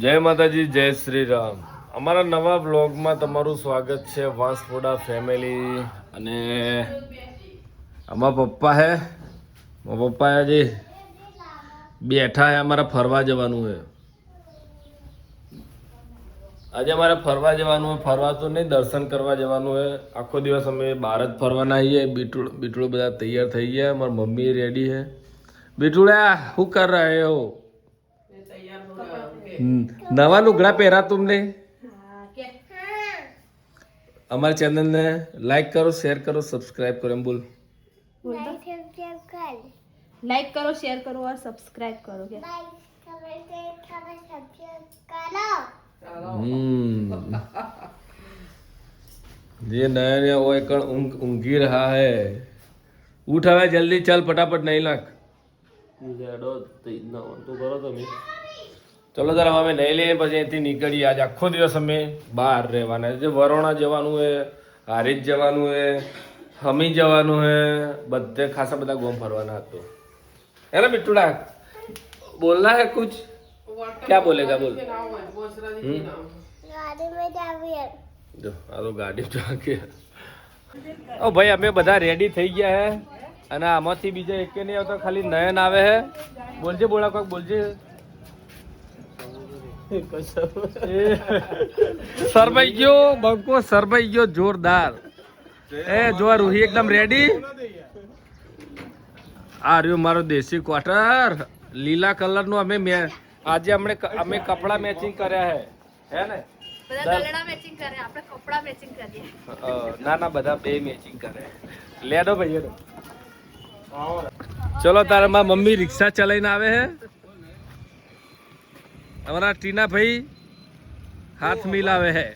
જય માતાજી, જય શ્રી રામ. અમારા નવા બ્લોગમાં તમારું સ્વાગત છે. વાંસપોડા ફેમિલી અને અમારા પપ્પા હે. મારા પપ્પા આજે બેઠા હે. અમારે ફરવા જવાનું છે. આજે અમારે ફરવા જવાનું હોય. ફરવા તો નહીં, દર્શન કરવા જવાનું હોય. આખો દિવસ અમે બહાર જ ફરવાના આવીએ. બીટુળ બધા તૈયાર થઈ ગયા. મારી મમ્મી રેડી છે. બીટુડા શું કર રહે હો? नवा लुगड़ा पहरा तुमने. हमारे चैनल ने लाइक करो, शेयर करो, सब्सक्राइब करो. बोल लाइक करो, शेयर करो और सब्सक्राइब करो. ये नया नया वो एक ऊँगी रहा है. उठ हवे जल्दी, चल फटाफट. नहीं लाख तो करो તમે. ચલો તારા અમે નહીં લઈએ, પછી અહીંથી નીકળીએ. આજે આખો દિવસ અમે બહાર રહેવાના છે. વરોણા જવાનું છે, હારીજ જવાનું છે, હમી જવાનું છે. બધે ખાસા બધા ગોમ ફરવાના હતો. હે ને બિટ્ટુડા? બોલના હે કુછ? ક્યાં બોલેગા? બોલ. જો આ તો ગાડી ચાકે. ઓ ભાઈ, અમે બધા રેડી થઈ ગયા હે અને આમાંથી બીજા એકે નહીં આવતો, ખાલી નયન આવે હે. બોલજે, બોલા કોક બોલજે. સરભાઈ ગયો બંકો, સરભાઈ ગયો જોરદાર. એ જો રૂહી એકદમ રેડી. આ રહ્યો મારો દેશી ક્વાર્ટર લીલા કલર નું. આજે અમે કપડા મેચિંગ કર્યા હે ને? ના ના, બધા બે મેચિંગ કરે. લેડો ભાઈ. ચલો તારે મારા મમ્મી રિક્ષા ચલાવીને આવે હે. हमारा टीना भाई हाथ मिलावे है.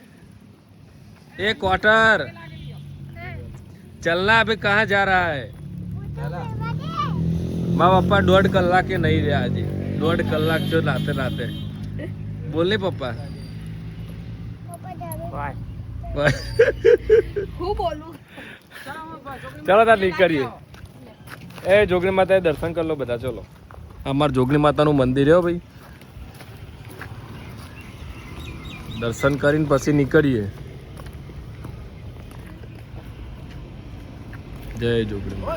एक क्वार्टर चलना. अभी कहाँ जा रहा है? माँ पप्पा 1.5 कलाक के नहीं रहा जी. 1.5 कलाक जो लाते लाते बोलने पप्पा. चलो तार નીકળીએ. એ જોગણી માતા દર્શન कर लो બધા. चलो અમાર જોગણી માતાનું મંદિર હે ભાઈ. દર્શન કરીને પછી નીકળીએ. જય જોગણી.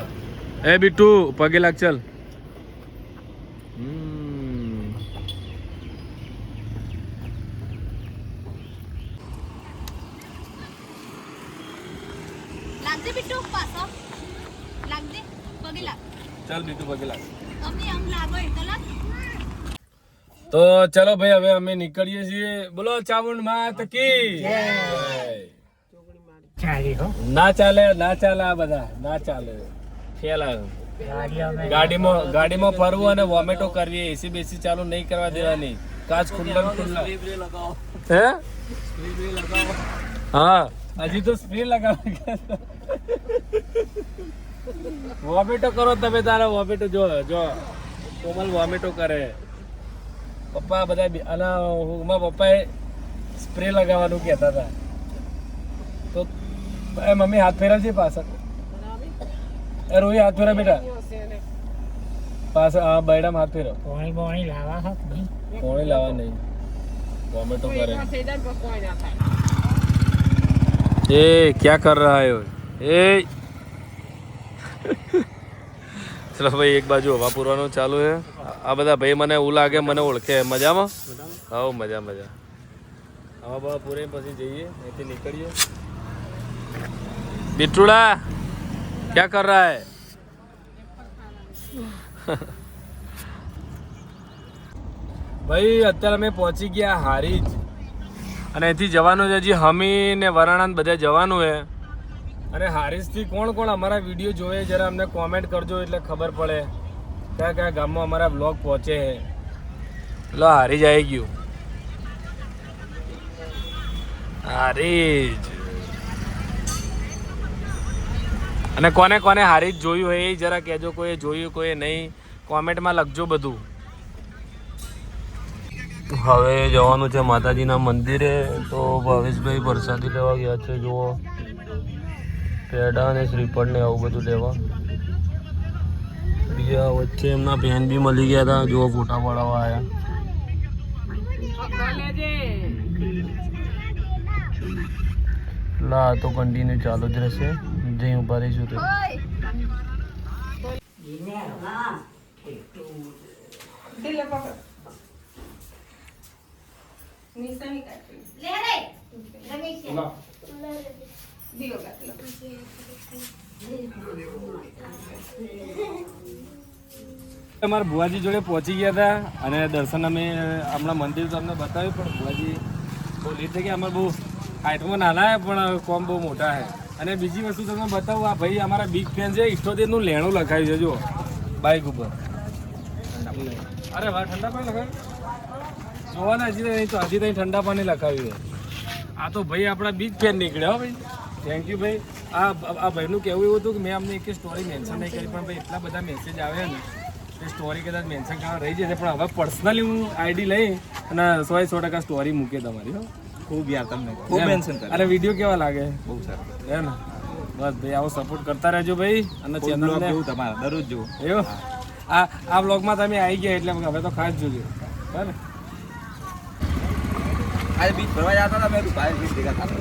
એ બીટુ પગે લાગ. ચાલ. લાગજે બીટુ, પાછો લાગજે. પગે લાગ. ચાલ બીટુ પગે લાગ. અમને આમ લાગો એટલે લાગ. તો ચલો ભાઈ, હવે અમે નીકળીએ છીએ. બોલો ચામુંડ માત કી જય. ના ચાલે, ના ચાલે. આ બધા ના ચાલે. ગાડીમાં ફરવું અને વોમેટો કરવી. એસી બેસી ચાલુ નહીં કરવા દેવાની. કાચ ખુલ્લા ખુલ્લા. હે હા, હજી તો સ્પ્રે લગાવ. વોમેટો કરો તમે. તારા વોમેટો જો જો કોમલ વોમેટો કરે. પપ્પા બધા મારા પપ્પાએ સ્પ્રે લગાવવાનું કહેતા હતા. તો મમ્મી હાથ ફેરવજે પાછળ. એ રોહી હાથ ફેરવ બેટા પાછળ. હા, બૈડામાં હાથ ફેરવ. પોણી લાવવા નહીં. ટોમેટો કરે. એ ક્યાં કર રહા હે? એ ચલો ભાઈ, એક બાજુ હવા પૂરવાનું ચાલુ છે. આ બધા ભાઈ મને એવું લાગે મને ઓળખે. મજામાં? હા, મજા મજા. હવા બવા પૂરે પછી જઈએ, અહીંથી નીકળીએ. बिट्टूड़ा क्या कर रहा है? ભાઈ અત્યારે અમે પહોંચી ગયા હારીજ અને અહીંથી જવાનું છે હજી હમી ને વરાણા બધા જવાનું છે. અને હારીજથી કોણ કોણ અમારા વિડીયો જોવે જરા અમને કોમેન્ટ કરજો એટલે ખબર પડે કયા કયા ગામમાં અમારા બ્લોગ પહોંચે છે. લો હારીજ આવી ગયું. હારીજ અને કોને કોને હારીજ જોયું હોય એ જરા કહેજો. કોઈ જોયું કોઈ નહીં કોમેન્ટમાં લખજો બધું. હવે જવાનું છે માતાજીના મંદિરે. તો ભાવેશભાઈ પ્રસાદી લેવા ગયા છે. જુઓ પેડા અને શ્રીફળ ને આવું બધું લેવા. બીજા વચ્ચે એમના બહેન બી મળી ગયા હતા. જુઓ ફોટા પડાવવા આવ્યા. લા તો કન્ટિન્યુ ચાલુ જ રહેશે જઈ ઉભા રહીશું તો અમારા ભુવાજી જોડે પહોંચી ગયા હતા અને દર્શન અમે હમણાં મંદિર તમને બતાવ્યું પણ ભુવાજી બહુ લેટ થઈ ગયા. અમારે બહુ હાઈટમાં નાના છે પણ કોમ બહુ મોટા છે. અને બીજી વસ્તુ તમને બતાવું, આ ભાઈ અમારા બિગ ફેન છે. 78નું લેણું લખાયું છે જો બાઇક ઉપર. અરે વાહ, ઠંડા પાણી લખાયું જોવાના હજી નહીં તો હજી ત્યાં ઠંડા પાણી લખાવ્યું છે. આ તો ભાઈ આપણા બિગ ફેન નીકળ્યા હો ભાઈ, થેન્ક યુ ભાઈ. આ ભાઈનું કહેવું એવું હતું કે મેં અમને એક સ્ટોરી મેન્શન નહીં કરી, પણ ભાઈ એટલા બધા મેસેજ આવ્યા ને એ સ્ટોરી કદાચ મેન્શન કરવા રહી જશે. પણ હવે પર્સનલી હું આઈડી લઈ અને 100% સ્ટોરી મૂકે તમારી. હો ખૂબ યાર, તમને ખૂબ મેન્શન કરે. અરે વિડીયો કેવા લાગે? બહુ સારું હે ને? બસ ભાઈ આવો સપોર્ટ કરતા રહેજો ભાઈ. અને ચેનલ જોવું તમારા દરરોજ જુઓ. એવું આ બ્લોગમાં તમે આવી ગયા એટલે હવે તો ખાસ જોજો. બરાબર? આજે બીચ ફરવા જતા હતા, મેં ભાઈ બીચ ભેગા થતા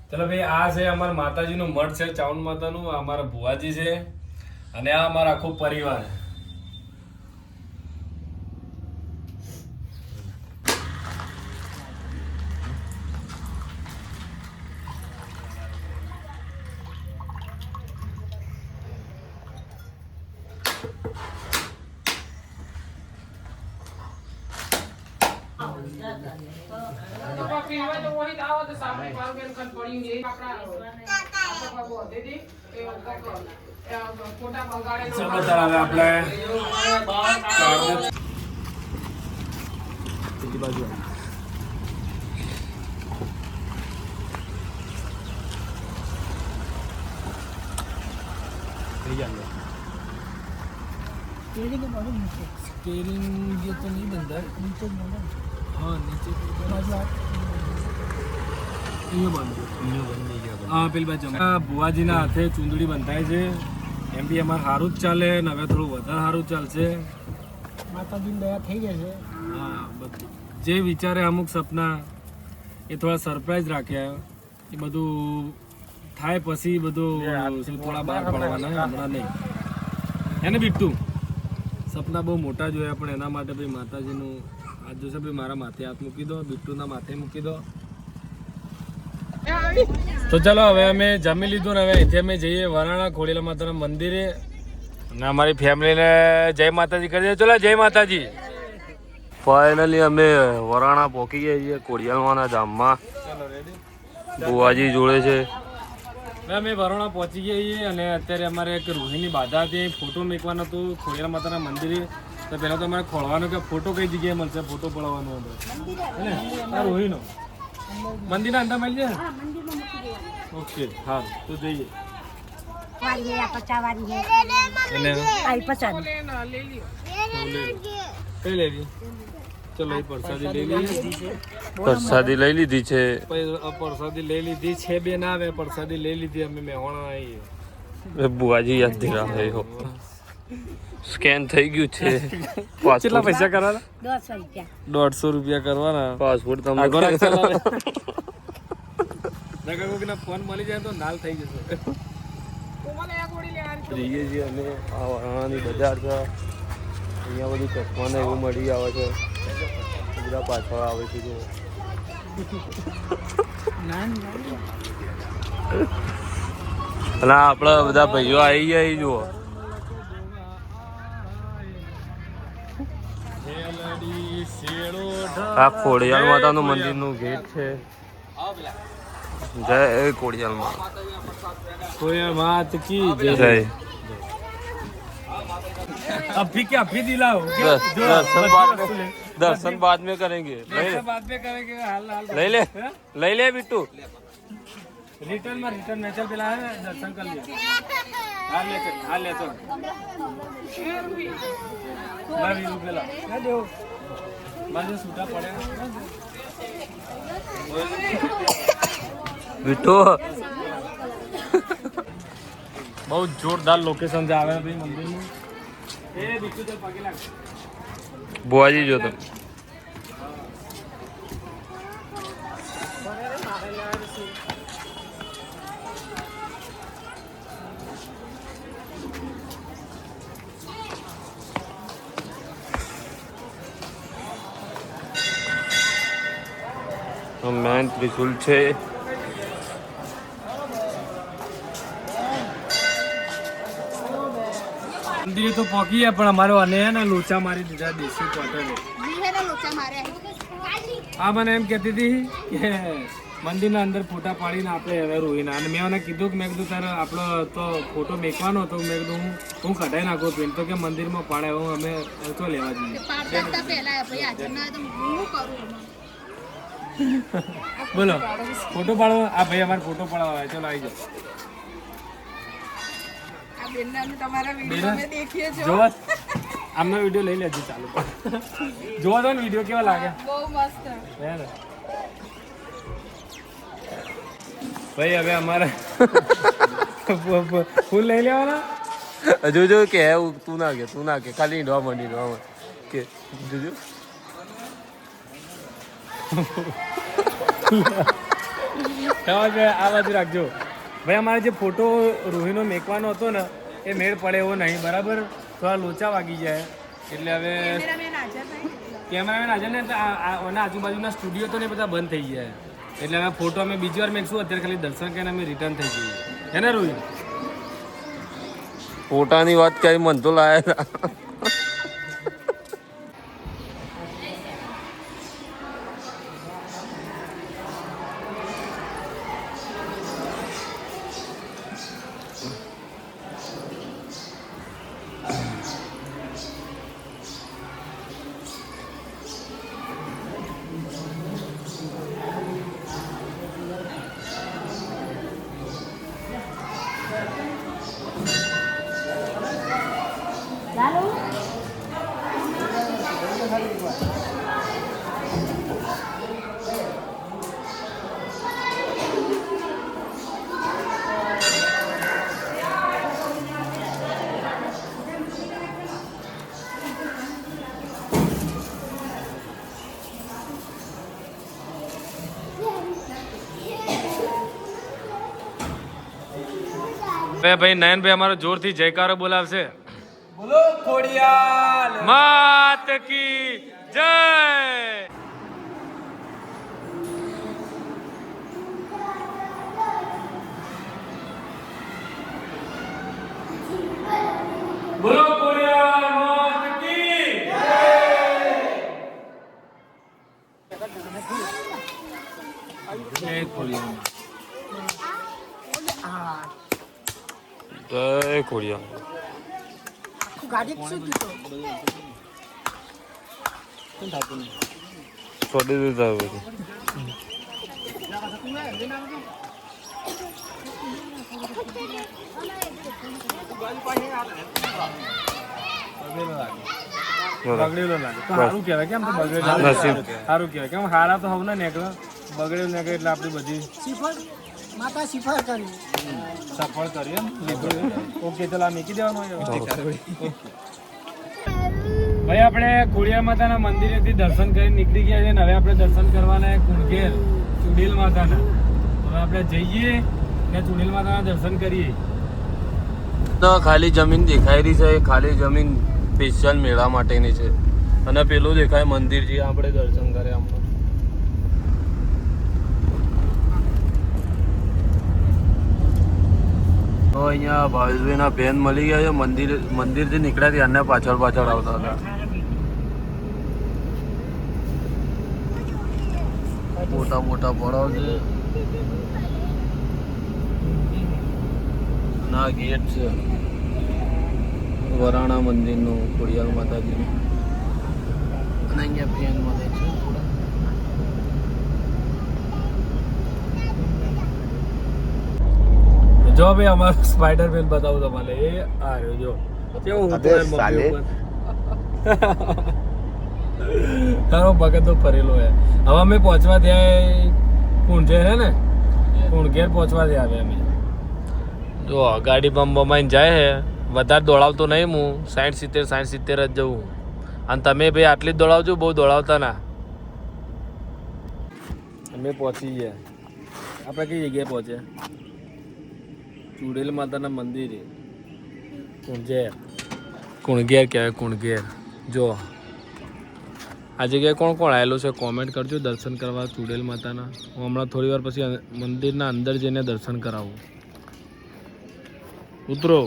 ચલો ભાઈ, આ છે અમારા માતાજીનું મઠ છે, ચાઉન માતાનું. આ અમારા ભુવાજી છે અને આ અમારા આખો પરિવાર. ચલો તારે આપણે બાજુ स्टेरिंग ये तो नहीं बनता है नीचे हाँ नीचे હા પેલી બાજુ ભુવાજીના હાથે ચૂંદડી બંધાય છે. એમ બી અમારે સારું જ ચાલે ને હવે થોડું વધારે સારું ચાલશે. માતાજીની દયા થઈ જશે. હા, બધું જે વિચારે અમુક સપના એ થોડા સરપ્રાઈઝ રાખ્યા, એ બધું થાય પછી બધું થોડા બહાર પડવાના, હમણાં નહીં. એને બીટું સપના બહુ મોટા જોયા પણ એના માટે ભાઈ માતાજીનું હાથ જોશે. ભાઈ મારા માથે હાથ મૂકી દો, બીટુના માથે મૂકી દો. તો ચાલો હવે અમે જમી લીધું ને હવે અહીંથી અમે જઈએ વરાણા ખોડિયાર માતાના મંદિરે અને અમારી ફેમિલીને જય માતાજી કરી દે. ચલો જય માતાજી. ફાઇનલી અમે વરાણા પહોંચી ગયા છીએ ખોડિયારમાંના ધામમાં. બુવાજી જોડે છે. અમે વરાણા પહોંચી ગયા છીએ અને અત્યારે અમારે એક રોહિની બાધા હતી, ફોટો મૂકવાનો હતો ખોડિયાર માતાના મંદિરે. તો પહેલાં તો અમારે ખોળવાનો કે ફોટો કઈ જગ્યાએ મળશે, ફોટો પડાવવાનો હતો હે ને? આ રોહિનો મંદિરના અંદર મળી જાય. ઓકે હા તો જઈએ. કઈ લેવી? ચલો એ પ્રસાદી લઈ લઈએ. પ્રસાદી લઈ લીધી છે. પ્રસાદી લઈ લીધી છે. બે ના આવે પ્રસાદી લઈ લીધી. અમે મેહોણા આવીએ. બુવાજી યાદ દિલાવે હો. સ્કેન થઈ ગયું છે. કેટલા પૈસા કરવાના? 150 રૂપિયા કરવાના. પાસપોર્ટ તમને ફોન મળી જાય તો નાલ થઈ જશે. જઈએ છીએ અમે. આ વરાણાની બજાર છે. અહીંયા બધું ચશ્માને એવું મળી આવે છે. બધા પાછળ આવે છે જો. અને આપણા બધા ભાઈઓ આવી ગયા જુઓ. આ ખોડિયાર માતાનું મંદિરનું ગેટ છે. જય ખોડિયાર માં. ખોડિયાર માત કી જય. अभी क्या अभी दिलाओ दर्शन बाद में करेंगे. बाद में करेंगे. ले ले बिट्टू. रिटर्न में चल पिला है दर्शन कर लिया. हाल ले चल मारे सूटा पड़ेगा बिट्टू. બહુ જોરદાર લોકેશન છે આવે ભાઈ મંદિરનું. એ બીજું તો પગે લાગ બુઆજી જો તો મેન ત્રિશુલ છે. મંદિરે તો પહોંચી ગયા પણ અમારો અને હે ને લોચા મારી દીધા દેશી ક્વાર્ટરે. વિહેના લોચા માર્યા. આ મને એમ કહેતી હતી કે મંદિરના અંદર ફોટા પાડીને આપણે હવે રોહીના અને મેં એને કીધું કે મેં કીધું તારે આપણો તો ફોટો મેકવાનો હતો મેં કીધું હું કઢાઈ નાખું પેન તો કે મંદિરમાં પાડે હું અમે તો લેવા જઈએ. પાડતા પહેલા ભાઈ આજે ના તો હું કરું. બોલો ફોટો પાડો આ ભાઈ અમારે ફોટો પાડવા ચલો આવી જાઓ. આ બેનનાનું તમારા વિડિયો મે દેખીએ છો. જોવા આમનો વિડીયો લઈ લેજો ચાલુ જોવા દો ને વિડીયો કેવા લાગે. બહુ મસ્ત. હે ને ભાઈ હવે અમારે ફૂલ લઈ લેવાના જોજો કે તું ના કે ખાલી ઈંડવા માંડી કે જોજો આ બાજુ રાખજો ભાઈ. અમારે જે ફોટો રોહીનો મેકવાનો હતો ને એ મેળ પડે એવો નહીં બરાબર. થોડા લોચા વાગી જાય એટલે હવે કેમેરામેન હાજર ને આજુબાજુના સ્ટુડિયો તો ને બધા બંધ થઈ ગયા એટલે હવે ફોટો અમે બીજી વાર મેકશું. અત્યારે ખાલી દર્શન કરીને અમે રિટર્ન થઈ જઈએ હે ને રોહિત. ફોટાની વાત કરી મન તો લાયા ભાઈ નયનભાઈ અમારો જોરથી જયકારો બોલાવશે. બોલો ખોડિયાર માત કી જય. બોલો ખોડિયાર માત કી જય. જય ખોડિયાર. જય ખોડિયાર. છોડી દીધા હવે બગડેલો લાગે તો સારું કહેવાય. કેમ તો બગડેલો સારું કહેવાય કેમ હારા તો હવે ને નીકળે બગડેલું નીકળે એટલે આપણી બધી માતા સિફાર કરી સફળ કરી એમ લીધું. ઓકે ચલો આ મૂકી દેવાનું. ભાઈ આપણે ખોડિયાર માતાના મંદિરેથી દર્શન કરી નીકળી ગયા છે ને હવે આપણે દર્શન કરવાના કુણઘેર ચુડેલ માતાના. હવે આપણે જઈએ ને ચુડેલ માતાના દર્શન કરીએ. તો ખાલી જમીન દેખાઈ રહી છે ખાલી જમીન સ્પેશિયલ મેળા માટેની છે અને પેલું દેખાય મંદિર જે આપણે દર્શન કર્યા હમણાં. તો અહીંયા ભાવેશભાઈના બેન મળી ગયા છે. મંદિરથી નીકળ્યા ત્યારને પાછળ આવતા હતા. મોટા પડાવ છે ના ગેટ છે વરાણા મંદિરનું ખોડિયાર માતાજીનું અને અહીંયા બેન મળે છે. જો ભાઈ અમારું સ્પાઈડરમેન બતાવું તમારે એ આ રહ્યો જો કેવું તારો ભગત તો ફરેલો હે. હવે અમે પહોંચવા ત્યાં કુણઘેર હે ને કુણઘેર પહોંચવા ત્યાં આવે અમે જો ગાડી બમ્બમાં જાય છે. વધારે દોડાવતો નહીં હું 60-70 જ જવું. અને તમે ભાઈ આટલી જ દોડાવજો, બહુ દોડાવતા ના. અમે પહોંચી ગયા. આપણે કઈ જગ્યાએ પહોંચ્યા? ચુડેલ માતાના મંદિરે. કુણઘેર કહેવાય, કુણઘેર. જો આ જગ્યાએ કોણ કોણ આવેલું છે કોમેન્ટ કરજો. દર્શન કરવા ચુડેલ માતાના. હું હમણાં થોડી વાર પછી મંદિરના અંદર જઈને દર્શન કરાવું. ઉતરો.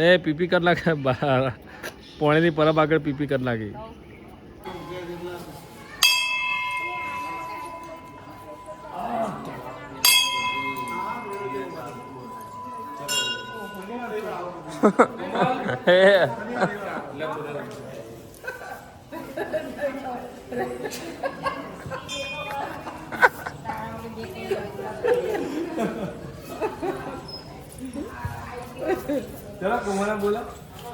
એ પીપી કરી નાખે બહાર. પોણેની પરબ આગળ પીપી કરી નાખી.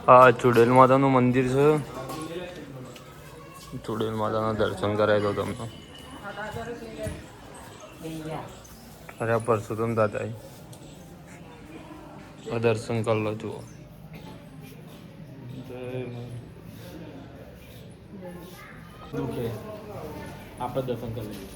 હા, ચુડેલ માતાનું મંદિર છે. ચુડેલ માતાના દર્શન કરાવી દો તમને. અરે પરસોત્તમ દાદા દર્શન કરી લો. જુઓ આપણે દર્શન કરી લઈએ.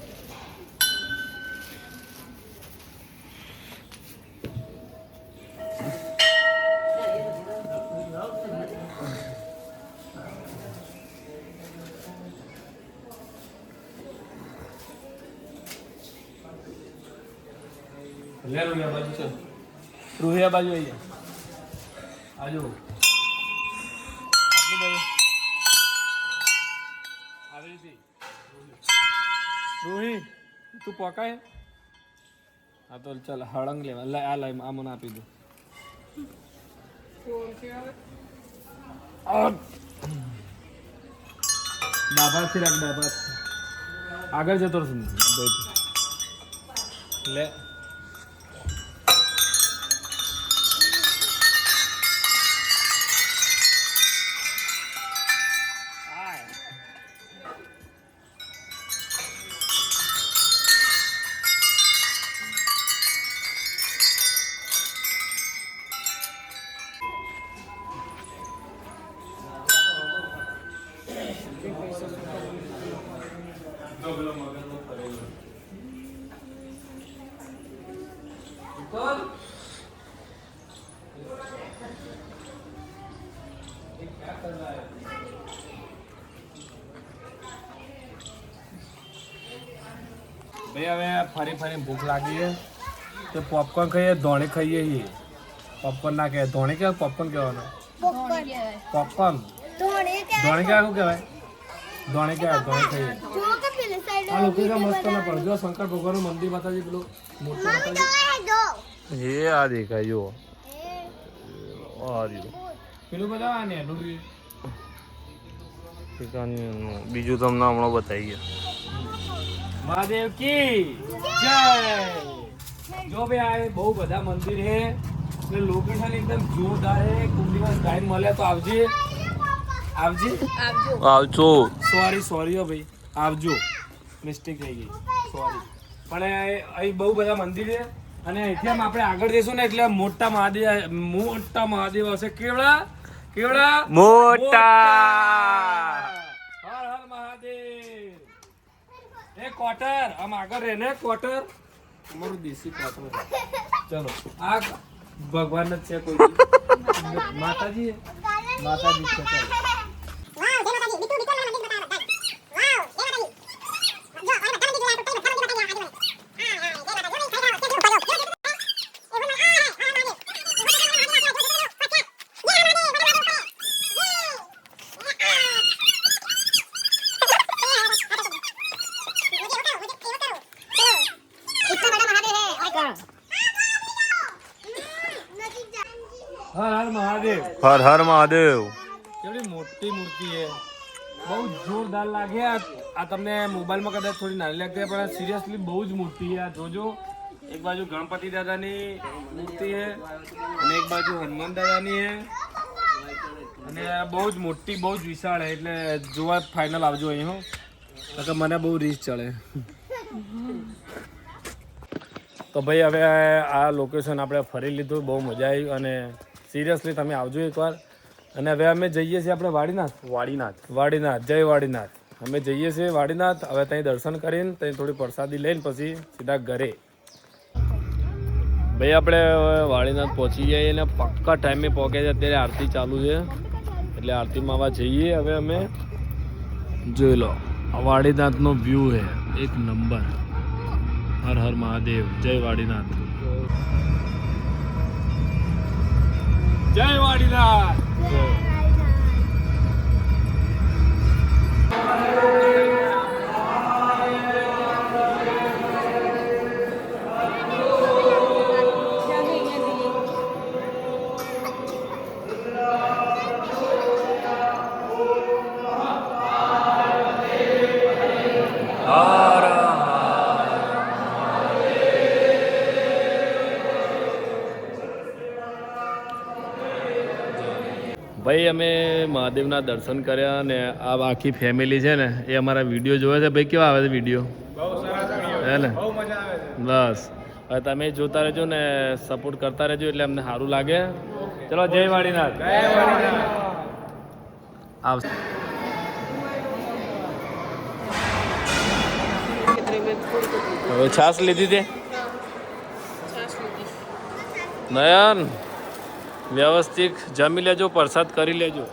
લે રૂહિયા બાજુ છે. રૂહિયા બાજુ આવી જાય. આજુ આટલી બાજુ આવી હતી. રૂહી તું પોકાય. હા તો ચાલ હળંગ લેવા. લે આ લાઈ આ મને આપી દો. ડાભાથી રાખ. ડાભા આગળ જતો રહું. લે ભાઈ હવે ફરી ફરી ભૂખ લાગી છે તો પોપકોર્ન ખાઈએ. ધોણી ખાઈએ છીએ. પોપકોર્ન ના કહેવાય. ધોણી કહેવાય. પોપકોર્ન કહેવાનો. પોપકોર્ન ધોણી કહેવાય. શું કહેવાય? ધોણી કહેવાય. ધોણી ખાઈએ. આ લોકો મસ્ત ના પડે. જો શંકર ભગવાનનું મંદિર માતાજી પેલું મોટું એ આ દેખાય. જો પેલું બધા ને બીજું તમને હમણાં બતાવી ગયા. મહાદેવ કી જય. જો ભાઈ આ બહુ બધા મંદિર છે એટલે લોકેશન એકદમ જોરદાર છે. કોઈ દિવસ ટાઈમ મળે તો આવજે. આવજો. સોરી ભાઈ આવજો. મિસ્ટેક થઈ ગઈ. સોરી. પણ અહીં બહુ બધા મંદિર છે અને અહીંથી આમ આપણે આગળ જઈશું ને એટલે મોટા મહાદેવ હશે. કેવડા મોટા. હર હર મહાદેવ. એ ક્વાર્ટર આમ આગળ રહે ને. ક્વાર્ટર અમારું દેશી ક્વાર્ટર. ચલો આ ભગવાન જ છે. કોઈ માતાજી છે. હર હર મહાદેવ. કેવડી મોટી મૂર્તિ છે. બહુ જોરદાર લાગે. આ તમને મોબાઈલમાં કદાચ થોડી નાની લાગતી પણ સિરિયસલી બહુ જ મૂર્તિ છે. આ જોજો. એક બાજુ ગણપતિ દાદાની મૂર્તિ છે અને એક બાજુ હનુમાન દાદાની છે અને બહુ જ મોટી, બહુ જ વિશાળ છે. એટલે જોવા ફાઇનલ આવજો અહીં. હો તો મને બહુ રીસ ચડે. તો ભાઈ હવે આ લોકેશન આપણે ફરી લીધું, બહુ મજા આવી અને સિરિયસલી તમે આવજો એકવાર. અને હવે અમે જઈએ છીએ આપણે વાડીનાથ. જય વાડીનાથ. અમે જઈએ છીએ વાડીનાથ. હવે ત્યાં દર્શન કરીને ત્યાં થોડી પ્રસાદી લઈને પછી સીધા ઘરે. ભાઈ આપણે વાડીનાથ પહોંચી જઈએ અને પક્કા ટાઈમે પહોંચ્યા છે. અત્યારે આરતી ચાલુ છે એટલે આરતીમાં આવા જઈએ. હવે અમે જોઈ લો વાડીનાથનો વ્યૂ છે એક નંબર. હર હર મહાદેવ. જય વાડીનાથ. જય વાડીનાથ. ભાઈ અમે મહાદેવના દર્શન કર્યા અને આ આખી ફેમિલી છે ને એ અમારા વિડીયો જોવે છે. ભાઈ કેવા આવે છે વિડીયો? હે ને? બસ હવે તમે જોતા રહેજો ને સપોર્ટ કરતા રહેજો એટલે અમને સારું લાગે. ચલો જય વાડીનાથ. આવશે. હવે છાશ લીધી તે નયન વ્યવસ્થિત જમી લેજો, પ્રસાદ કરી લેજો.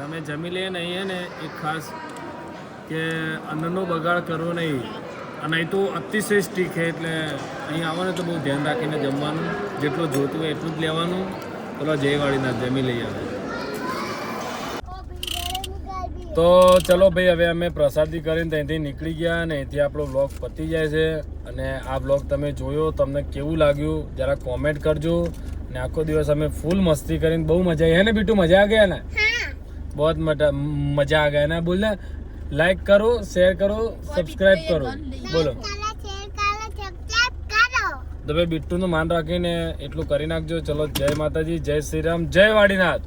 અમે જમી લઈએ ને અહીંયા ને એક ખાસ કે અન્નનો બગાડ કરવો નહીં. અને અહીં તો અતિશય સ્ટીક છે એટલે અહીં આવો ને તો બહુ ધ્યાન રાખીને જમવાનું. જેટલું જોતું હોય એટલું જ લેવાનું. ચલો જય વાડીનાથ જમી લઈએ. તો ચલો ભાઈ હવે અમે પ્રસાદી કરીને ત્યાંથી નીકળી ગયા અને અહીંથી આપણો વ્લોગ પતી જાય છે. અને આ વ્લોગ તમે જોયો, તમને કેવું લાગ્યું જરા કોમેન્ટ કરજો. અને આખો દિવસ અમે ફૂલ મસ્તી કરીને બહુ મજા આવી. હે ને બીટુ? મજા આ ગયા ને? બહુ મજા આ ગયા. બોલ ને, લાઈક કરો, શેર કરો, સબસ્ક્રાઇબ કરો. બોલો. તો ભાઈ બીટુનું માન રાખીને એટલું કરી નાખજો. ચલો જય માતાજી, જય શ્રી રામ, જય વાડીનાથ.